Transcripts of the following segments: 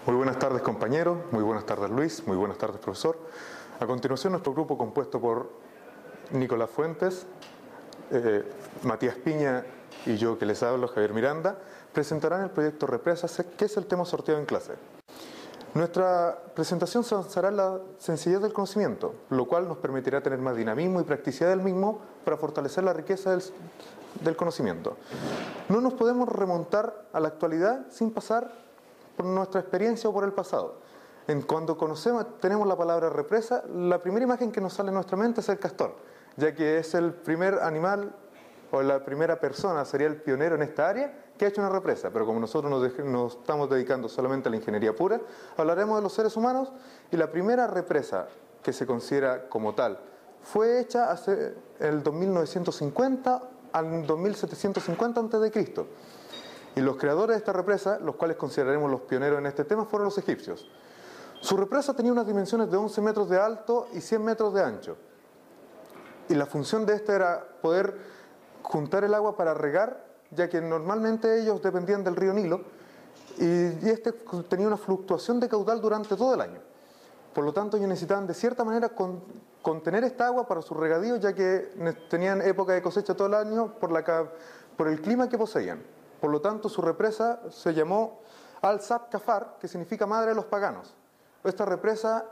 Muy buenas tardes, compañeros. Muy buenas tardes, Luis. Muy buenas tardes, profesor. A continuación, nuestro grupo, compuesto por Nicolás Fuentes, Matías Piña y yo que les hablo, Javier Miranda, presentarán el proyecto Represas, que es el tema sorteado en clase. Nuestra presentación se basará en la sencillez del conocimiento, lo cual nos permitirá tener más dinamismo y practicidad del mismo para fortalecer la riqueza del conocimiento. No nos podemos remontar a la actualidad sin pasar por nuestra experiencia o por el pasado. Cuando tenemos la palabra represa, la primera imagen que nos sale en nuestra mente es el castor, ya que es el primer animal o la primera persona, sería el pionero en esta área, que ha hecho una represa. Pero como nosotros nos estamos dedicando solamente a la ingeniería pura, hablaremos de los seres humanos, y la primera represa que se considera como tal fue hecha hace el 2950 al 2750 a.C. Y los creadores de esta represa, los cuales consideraremos los pioneros en este tema, fueron los egipcios. Su represa tenía unas dimensiones de 11 metros de alto y 100 metros de ancho. Y la función de esta era poder juntar el agua para regar, ya que normalmente ellos dependían del río Nilo, y este tenía una fluctuación de caudal durante todo el año. Por lo tanto, ellos necesitaban de cierta manera contener esta agua para su regadío, ya que tenían época de cosecha todo el año por el clima que poseían. Por lo tanto, su represa se llamó Al-Sab Kafar, que significa madre de los paganos. Esta represa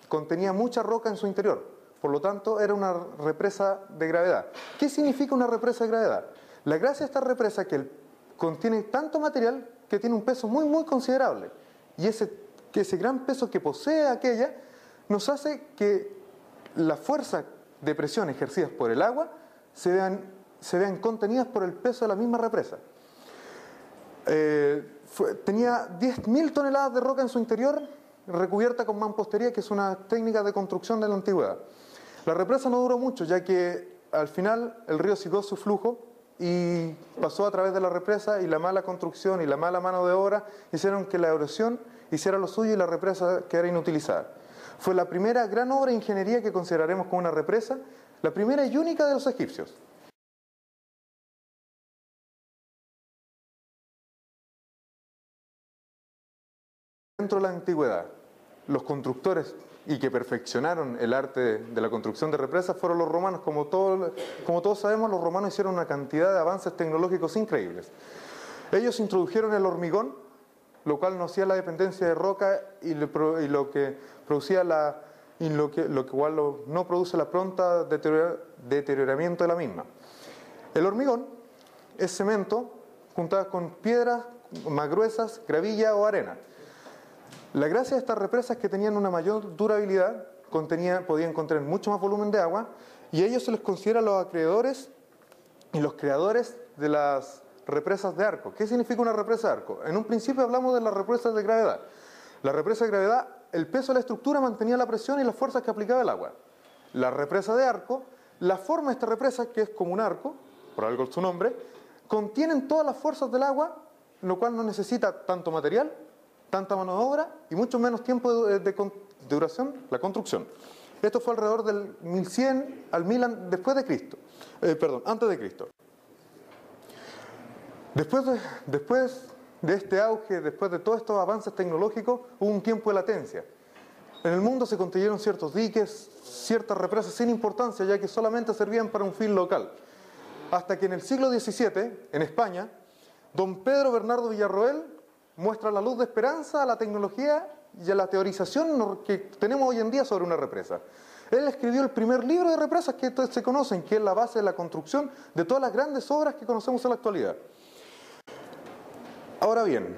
contenía mucha roca en su interior. Por lo tanto, era una represa de gravedad. ¿Qué significa una represa de gravedad? La gracia de esta represa es que contiene tanto material que tiene un peso muy, muy considerable. Y ese gran peso que posee aquella nos hace que la fuerza de presión ejercidas por el agua se vean contenidas por el peso de la misma represa. Tenía 10.000 toneladas de roca en su interior, recubierta con mampostería, que es una técnica de construcción de la antigüedad. La represa no duró mucho, ya que al final el río siguió su flujo y pasó a través de la represa, y la mala construcción y la mala mano de obra hicieron que la erosión hiciera lo suyo y la represa quedara inutilizada. Fue la primera gran obra de ingeniería que consideraremos como una represa, la primera y única de los egipcios. Dentro de la antigüedad, los constructores y que perfeccionaron el arte de la construcción de represas fueron los romanos. Como todos sabemos, los romanos hicieron una cantidad de avances tecnológicos increíbles. Ellos introdujeron el hormigón, lo cual no hacía la dependencia de roca y lo que producía lo cual no produce la pronta deterioramiento de la misma. El hormigón es cemento juntado con piedras más gruesas, gravilla o arena. La gracia de estas represas es que tenían una mayor durabilidad, podían contener mucho más volumen de agua, y a ellos se les considera los acreedores y los creadores de las represas de arco. ¿Qué significa una represa de arco? En un principio hablamos de las represas de gravedad. La represa de gravedad, el peso de la estructura mantenía la presión y las fuerzas que aplicaba el agua. La represa de arco, la forma de esta represa, que es como un arco, por algo su nombre, contienen todas las fuerzas del agua, lo cual no necesita tanto material, tanta mano de obra y mucho menos tiempo de duración la construcción. Esto fue alrededor del 1100 al 1000 antes de Cristo. Después de este auge, después de todos estos avances tecnológicos, hubo un tiempo de latencia. En el mundo se construyeron ciertos diques, ciertas represas sin importancia, ya que solamente servían para un fin local. Hasta que en el siglo XVII, en España, don Pedro Bernardo Villarroel muestra la luz de esperanza a la tecnología y a la teorización que tenemos hoy en día sobre una represa. Él escribió el primer libro de represas que se conocen, que es la base de la construcción de todas las grandes obras que conocemos en la actualidad. Ahora bien,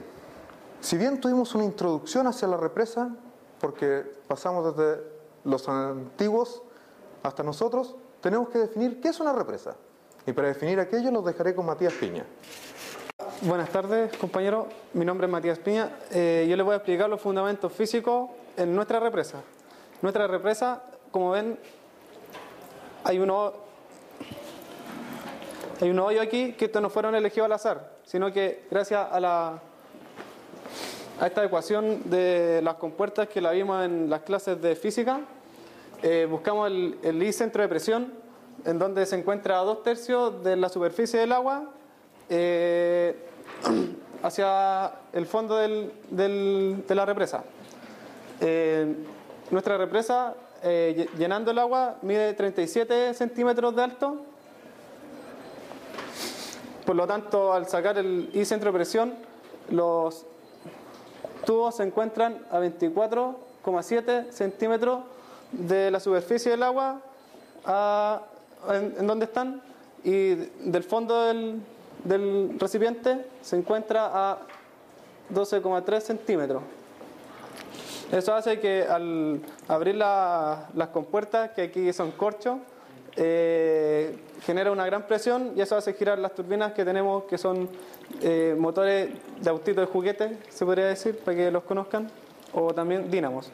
si bien tuvimos una introducción hacia la represa, porque pasamos desde los antiguos hasta nosotros, tenemos que definir qué es una represa. Y para definir aquello los dejaré con Matías Piña. Buenas tardes, compañeros. Mi nombre es Matías Piña. Yo les voy a explicar los fundamentos físicos en nuestra represa. Nuestra represa, como ven, hay un hoyo aquí, que estos no fueron elegidos al azar, sino que gracias a esta ecuación de las compuertas que la vimos en las clases de física, buscamos el I centro de presión, en donde se encuentra a 2/3 de la superficie del agua, hacia el fondo de la represa. Nuestra represa, llenando el agua, mide 37 centímetros de alto. Por lo tanto, al sacar el I centro de presión, los tubos se encuentran a 24,7 centímetros de la superficie del agua, en donde están, y del fondo del recipiente se encuentra a 12,3 centímetros. Eso hace que al abrir las compuertas, que aquí son corchos, genera una gran presión y eso hace girar las turbinas que tenemos, que son motores de autito de juguete, se podría decir, para que los conozcan, o también dínamos.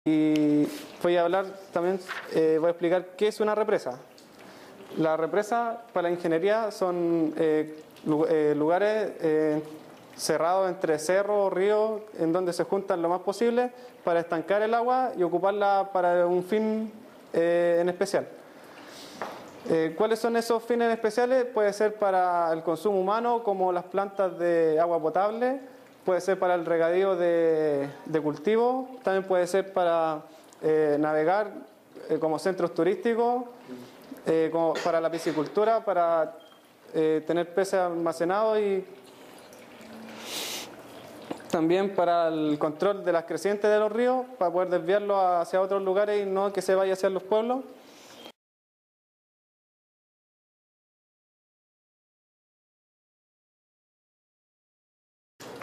Y voy a hablar también, voy a explicar qué es una represa. La represa para la ingeniería son lugares cerrados entre cerros o ríos en donde se juntan lo más posible para estancar el agua y ocuparla para un fin en especial. ¿Cuáles son esos fines especiales? Puede ser para el consumo humano, como las plantas de agua potable, puede ser para el regadío de cultivo, también puede ser para navegar como centros turísticos, como para la piscicultura, para tener peces almacenados y también para el control de las crecientes de los ríos, para poder desviarlos hacia otros lugares y no que se vaya hacia los pueblos.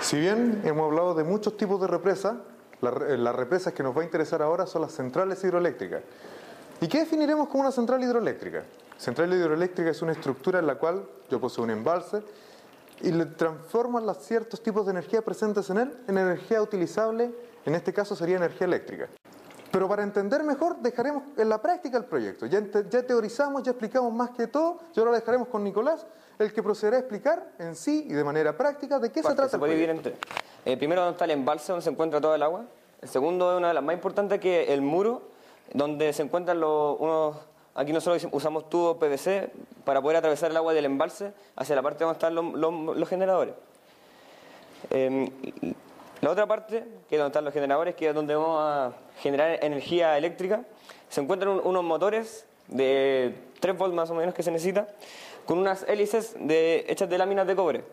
Si bien hemos hablado de muchos tipos de represas, las represas que nos va a interesar ahora son las centrales hidroeléctricas. ¿Y qué definiremos como una central hidroeléctrica? Central hidroeléctrica es una estructura en la cual yo poseo un embalse y le transforman los ciertos tipos de energía presentes en él en energía utilizable, en este caso sería energía eléctrica. Pero para entender mejor, dejaremos en la práctica el proyecto. Ya teorizamos, ya explicamos más que todo, y ahora lo dejaremos con Nicolás, el que procederá a explicar en sí y de manera práctica de qué se trata el proyecto. Primero, donde está el embalse, donde se encuentra todo el agua. El segundo es una de las más importantes, que es el muro, donde se encuentran aquí nosotros usamos tubos PVC para poder atravesar el agua del embalse hacia la parte donde están los generadores. La otra parte, que es donde están los generadores, que es donde vamos a generar energía eléctrica, se encuentran unos motores de 3 volts más o menos que se necesita, con unas hélices hechas de láminas de cobre,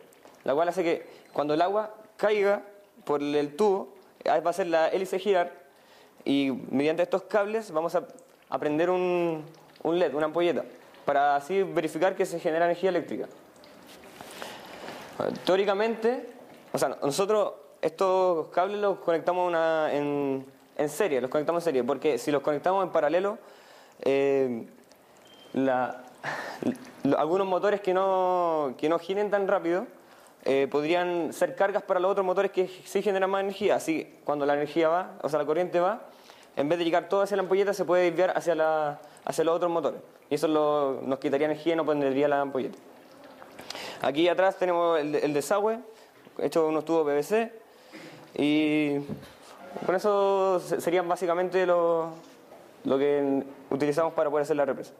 la cual hace que cuando el agua caiga por el tubo, va a hacer la hélice girar y mediante estos cables vamos a prender un LED, una ampolleta, para así verificar que se genera energía eléctrica. Teóricamente, nosotros estos cables los conectamos en serie, porque si los conectamos en paralelo, algunos motores que no giren tan rápido podrían ser cargas para los otros motores que sí generan más energía. Así, cuando la energía va, la corriente va, en vez de llegar todo hacia la ampolleta, se puede desviar hacia los otros motores. Y eso nos quitaría energía y no prendería la ampolleta. Aquí atrás tenemos el desagüe, hecho de unos tubos PVC. Y con eso serían básicamente lo que utilizamos para poder hacer la represa.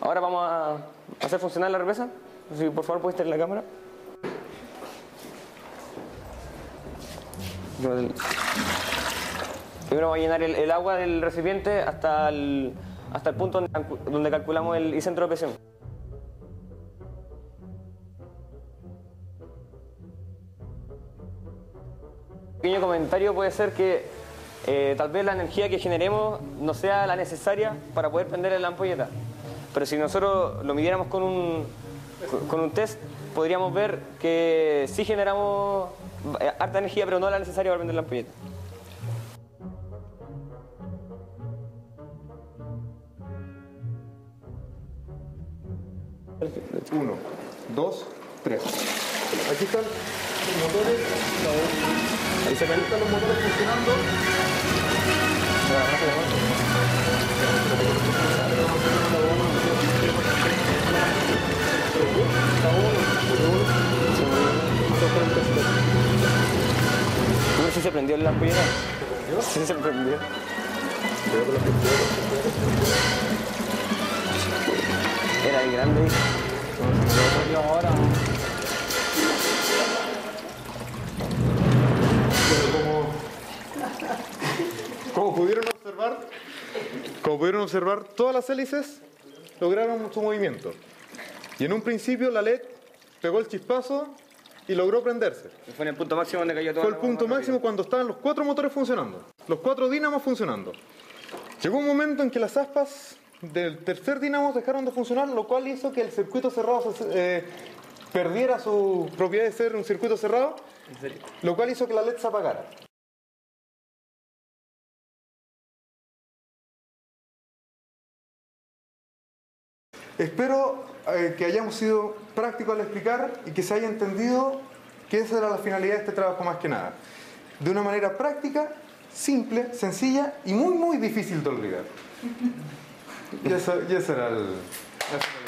Ahora vamos a hacer funcionar la represa. Si por favor puedes tener la cámara. Primero vamos a llenar el agua del recipiente hasta el punto donde calculamos el centro de presión. Un pequeño comentario puede ser que tal vez la energía que generemos no sea la necesaria para poder prender la ampolleta. Pero si nosotros lo midiéramos con un test, podríamos ver que sí generamos harta energía, pero no la necesaria para prender la ampolleta. 1, 2, 3. Aquí están los motores. Ahí se ven los motores funcionando. ¿Sí se prendió la ampolleta? ¿Se prendió? Sí se prendió. Era el grande. Ahora, Como pudieron observar, todas las hélices lograron su movimiento. Y en un principio la LED pegó el chispazo y logró prenderse. Fue en el punto máximo donde cayó todo. Fue el punto máximo cuando estaban los 4 motores funcionando, los 4 dínamos funcionando. Llegó un momento en que las aspas del tercer dínamo dejaron de funcionar, lo cual hizo que el circuito cerrado perdiera su propiedad de ser un circuito cerrado, lo cual hizo que la LED se apagara. Espero que hayamos sido prácticos al explicar y que se haya entendido que esa era la finalidad de este trabajo más que nada. De una manera práctica, simple, sencilla y muy, muy difícil de olvidar. Y esa era la finalidad.